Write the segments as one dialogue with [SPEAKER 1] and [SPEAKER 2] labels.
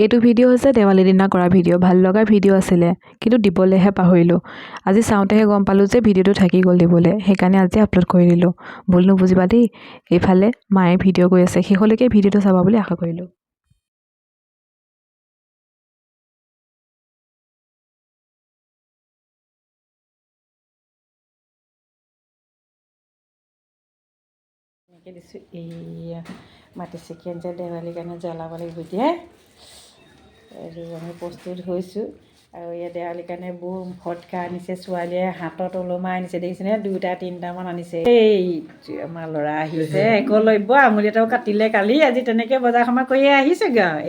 [SPEAKER 1] এইটো ভিডিঅ' হৈছে দেৱালী দিনা কৰা ভিডিঅ'। ভাল লগা ভিডিঅ' আছিলে, কিন্তু দিবলৈহে পাহৰিলোঁ। আজি চাওঁতেহে গম পালোঁ যে ভিডিঅ'টো থাকি গ'ল দিবলৈ। সেইকাৰণে আজি আপলোড কৰি দিলোঁ। ভুল নুবুজিবা দেই। এইফালে মায়ে ভিডিঅ' কৰি আছে, শেষলৈকে ভিডিঅ'টো চাবা বুলি আশা কৰিলোঁ।
[SPEAKER 2] এনেকৈ দিছোঁ এইয়া মাটি চিকেন যে দেৱালীৰ কাৰণে জ্বলাব লাগিব এতিয়া। আৰু আমি প্ৰস্তুত হৈছোঁ। আৰু ইয়াত দেৱালীৰ কাৰণে বৌ ফটকা আনিছে, ছোৱালীয়ে হাতত ওলমাই আনিছে, দেখিছেনে? 2টা 3টামান আনিছে। এই আমাৰ ল'ৰা আহিছে, একলব্য আঙুলি এটাও কাটিলে কালি। আজি তেনেকৈ বজাৰ সমাৰ কৰিয়ে আহিছেগৈ আৰু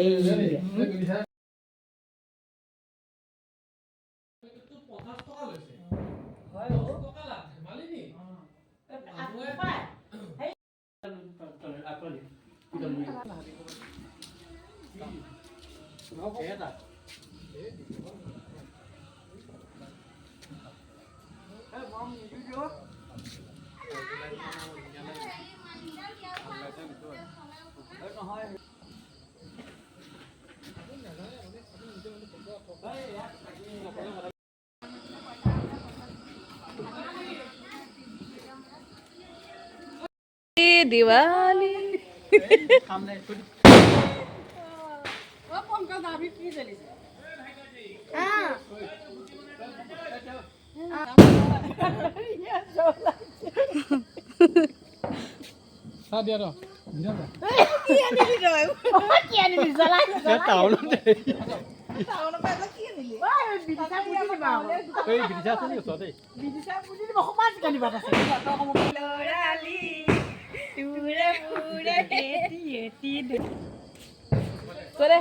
[SPEAKER 2] এই
[SPEAKER 1] দিৱালী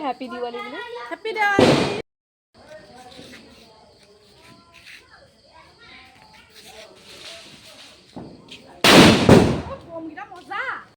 [SPEAKER 1] হেপী দিৱালী বুলি। হেপী দিৱালী।